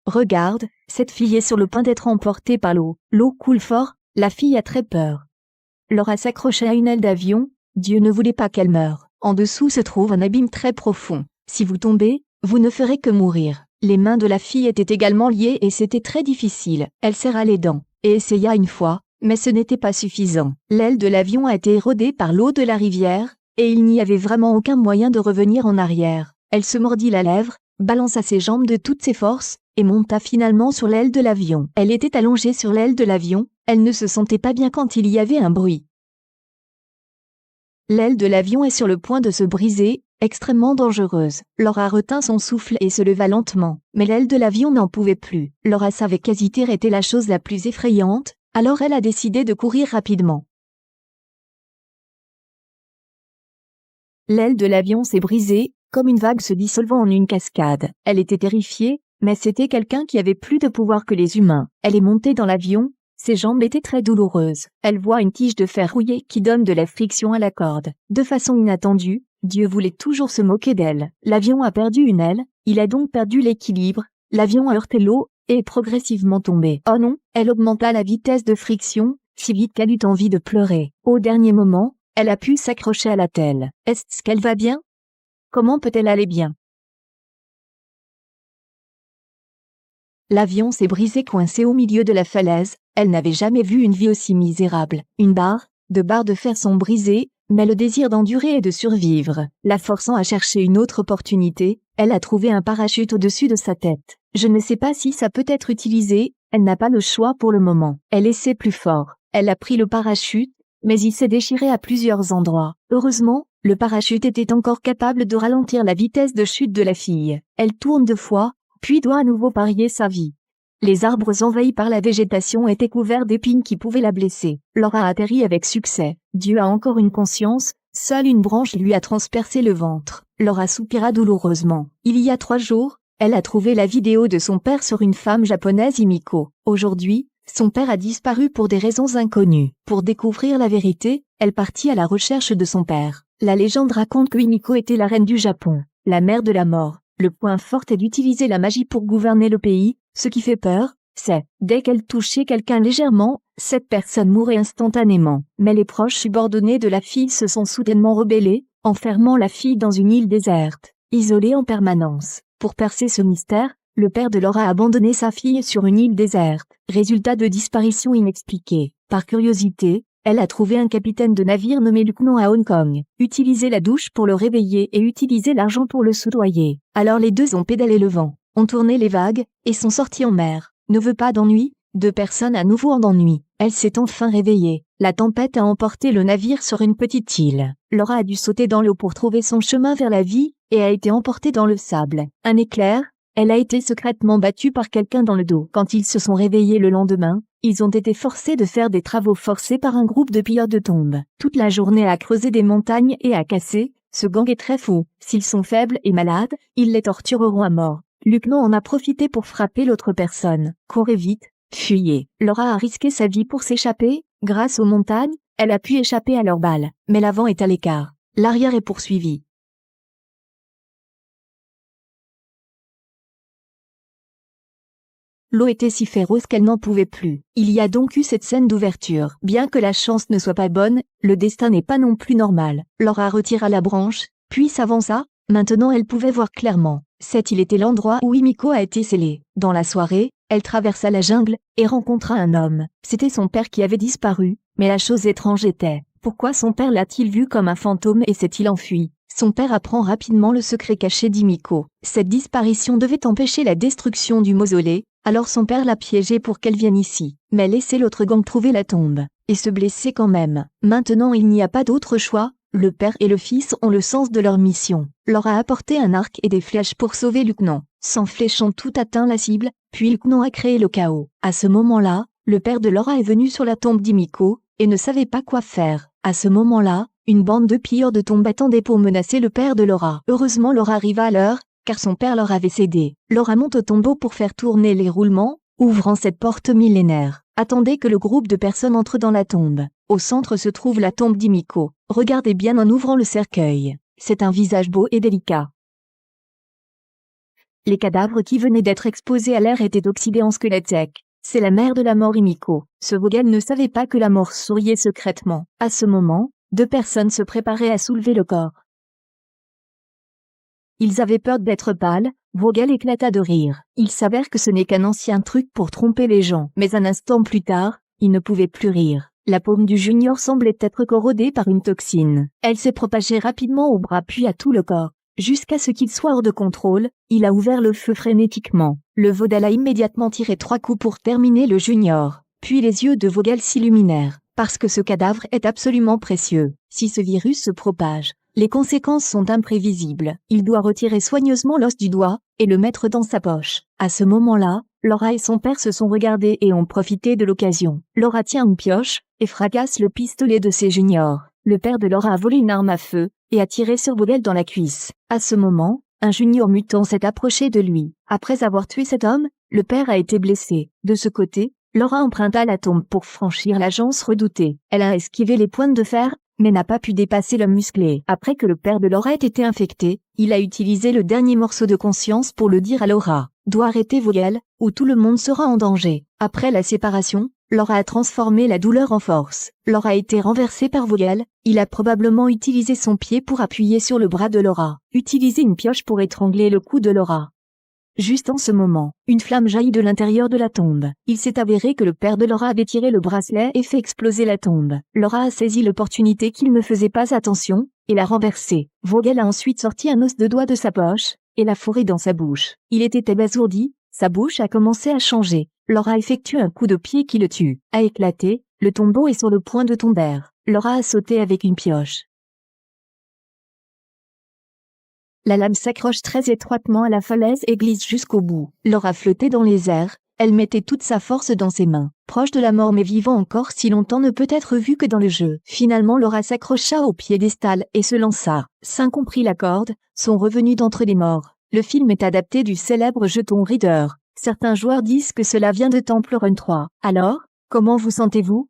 Regarde, cette fille est sur le point d'être emportée par l'eau. L'eau coule fort, la fille a très peur. Laura s'accrocha à une aile d'avion, Dieu ne voulait pas qu'elle meure. En dessous se trouve un abîme très profond. Si vous tombez, vous ne ferez que mourir. Les mains de la fille étaient également liées et c'était très difficile. Elle serra les dents, et essaya une fois, mais ce n'était pas suffisant. L'aile de l'avion a été érodée par l'eau de la rivière, et il n'y avait vraiment aucun moyen de revenir en arrière. Elle se mordit la lèvre, balança ses jambes de toutes ses forces, et monta finalement sur l'aile de l'avion. Elle était allongée sur l'aile de l'avion, elle ne se sentait pas bien quand il y avait un bruit. L'aile de l'avion est sur le point de se briser, extrêmement dangereuse. Laura retint son souffle et se leva lentement, mais l'aile de l'avion n'en pouvait plus. Laura savait qu'hésiter était la chose la plus effrayante, alors elle a décidé de courir rapidement. L'aile de l'avion s'est brisée, comme une vague se dissolvant en une cascade. Elle était terrifiée, mais c'était quelqu'un qui avait plus de pouvoir que les humains. Elle est montée dans l'avion, ses jambes étaient très douloureuses. Elle voit une tige de fer rouillé qui donne de la friction à la corde. De façon inattendue, Dieu voulait toujours se moquer d'elle. L'avion a perdu une aile, il a donc perdu l'équilibre, l'avion a heurté l'eau, et est progressivement tombé. Oh non, elle augmenta la vitesse de friction, si vite qu'elle eut envie de pleurer. Au dernier moment, elle a pu s'accrocher à la telle. Est-ce qu'elle va bien? Comment peut-elle aller bien? L'avion s'est brisé coincé au milieu de la falaise, elle n'avait jamais vu une vie aussi misérable. Deux barres de fer sont brisées, mais le désir d'endurer et de survivre, la forçant à chercher une autre opportunité, elle a trouvé un parachute au-dessus de sa tête. Je ne sais pas si ça peut être utilisé, elle n'a pas le choix pour le moment. Elle essaie plus fort, elle a pris le parachute, mais il s'est déchiré à plusieurs endroits. Heureusement, le parachute était encore capable de ralentir la vitesse de chute de la fille. Elle tourne 2 fois, puis doit à nouveau parier sa vie. Les arbres envahis par la végétation étaient couverts d'épines qui pouvaient la blesser. Laura a atterri avec succès. Dieu a encore une conscience, seule une branche lui a transpercé le ventre. Laura soupira douloureusement. Il y a 3 jours, elle a trouvé la vidéo de son père sur une femme japonaise Himiko. Aujourd'hui, son père a disparu pour des raisons inconnues. Pour découvrir la vérité, elle partit à la recherche de son père. La légende raconte que Himiko était la reine du Japon, la mère de la mort. Le point fort est d'utiliser la magie pour gouverner le pays. Ce qui fait peur, c'est, dès qu'elle touchait quelqu'un légèrement, cette personne mourait instantanément. Mais les proches subordonnés de la fille se sont soudainement rebellés, enfermant la fille dans une île déserte, isolée en permanence. Pour percer ce mystère, le père de Laura a abandonné sa fille sur une île déserte. Résultat de disparition inexpliquée. Par curiosité, elle a trouvé un capitaine de navire nommé Lucknow à Hong Kong, utilisé la douche pour le réveiller et utilisé l'argent pour le soudoyer. Alors les deux ont pédalé le vent, ont tourné les vagues, et sont sortis en mer. Ne veut pas d'ennui, 2 personnes à nouveau en ennui. Elle s'est enfin réveillée. La tempête a emporté le navire sur une petite île. Laura a dû sauter dans l'eau pour trouver son chemin vers la vie, et a été emportée dans le sable. Un éclair, elle a été secrètement battue par quelqu'un dans le dos. Quand ils se sont réveillés le lendemain, ils ont été forcés de faire des travaux forcés par un groupe de pilleurs de tombes. Toute la journée à creuser des montagnes et à casser, ce gang est très fou. S'ils sont faibles et malades, ils les tortureront à mort. Lucknow en a profité pour frapper l'autre personne. Courez vite, fuyez. Laura a risqué sa vie pour s'échapper. Grâce aux montagnes, elle a pu échapper à leurs balles. Mais l'avant est à l'écart. L'arrière est poursuivi. L'eau était si féroce qu'elle n'en pouvait plus. Il y a donc eu cette scène d'ouverture. Bien que la chance ne soit pas bonne, le destin n'est pas non plus normal. Laura retira la branche, puis s'avança. Maintenant elle pouvait voir clairement. Cette île était l'endroit où Himiko a été scellée. Dans la soirée, elle traversa la jungle, et rencontra un homme. C'était son père qui avait disparu, mais la chose étrange était, pourquoi son père l'a-t-il vu comme un fantôme et s'est-il enfui? Son père apprend rapidement le secret caché d'Himiko. Cette disparition devait empêcher la destruction du mausolée, alors son père l'a piégée pour qu'elle vienne ici. Mais laissez l'autre gang trouver la tombe, et se blesser quand même. Maintenant il n'y a pas d'autre choix, le père et le fils ont le sens de leur mission. Laura a apporté un arc et des flèches pour sauver Lucknow. Sans flèches ont tout atteint la cible, puis Lucknow a créé le chaos. À ce moment-là, le père de Laura est venu sur la tombe d'Himiko, et ne savait pas quoi faire. À ce moment-là, une bande de pilleurs de tombes attendait pour menacer le père de Laura. Heureusement Laura arriva à l'heure, car son père leur avait cédé. Laura monte au tombeau pour faire tourner les roulements, ouvrant cette porte millénaire. Attendez que le groupe de personnes entre dans la tombe. Au centre se trouve la tombe d'Himiko. Regardez bien en ouvrant le cercueil. C'est un visage beau et délicat. Les cadavres qui venaient d'être exposés à l'air étaient oxydés en squelettes secs. C'est la mère de la mort Himiko. Ce Vogel ne savait pas que la mort souriait secrètement. À ce moment, 2 personnes se préparaient à soulever le corps. Ils avaient peur d'être pâles. Vogel éclata de rire. Il s'avère que ce n'est qu'un ancien truc pour tromper les gens. Mais un instant plus tard, il ne pouvait plus rire. La paume du junior semblait être corrodée par une toxine. Elle s'est propagée rapidement au bras puis à tout le corps. Jusqu'à ce qu'il soit hors de contrôle, il a ouvert le feu frénétiquement. Le Vaudal a immédiatement tiré 3 coups pour terminer le junior. Puis les yeux de Vogel s'illuminèrent. Parce que ce cadavre est absolument précieux. Si ce virus se propage, les conséquences sont imprévisibles. Il doit retirer soigneusement l'os du doigt et le mettre dans sa poche. À ce moment-là, Laura et son père se sont regardés et ont profité de l'occasion. Laura tient une pioche et fracasse le pistolet de ses juniors. Le père de Laura a volé une arme à feu et a tiré sur Vogel dans la cuisse. À ce moment, un junior mutant s'est approché de lui. Après avoir tué cet homme, le père a été blessé. De ce côté, Laura emprunta la tombe pour franchir l'agence redoutée. Elle a esquivé les pointes de fer, mais n'a pas pu dépasser l'homme musclé. Après que le père de Laura ait été infecté, il a utilisé le dernier morceau de conscience pour le dire à Laura. Doit arrêter Vogel, ou tout le monde sera en danger. Après la séparation, Laura a transformé la douleur en force. Laura a été renversée par Vogel. Il a probablement utilisé son pied pour appuyer sur le bras de Laura. Utilisé une pioche pour étrangler le cou de Laura. Juste en ce moment, une flamme jaillit de l'intérieur de la tombe. Il s'est avéré que le père de Laura avait tiré le bracelet et fait exploser la tombe. Laura a saisi l'opportunité qu'il ne faisait pas attention, et l'a renversé. Vogel a ensuite sorti un os de doigt de sa poche, et l'a fourré dans sa bouche. Il était abasourdi, sa bouche a commencé à changer. Laura a effectué un coup de pied qui le tue. A éclaté, le tombeau est sur le point de tomber. Laura a sauté avec une pioche. La lame s'accroche très étroitement à la falaise et glisse jusqu'au bout. Laura flottait dans les airs, elle mettait toute sa force dans ses mains. Proche de la mort mais vivant encore si longtemps ne peut être vu que dans le jeu. Finalement Laura s'accrocha au piédestal et se lança. 5 ont pris la corde, sont revenus d'entre les morts. Le film est adapté du célèbre jeu Tomb Raider. Certains joueurs disent que cela vient de Temple Run 3. Alors, comment vous sentez-vous ?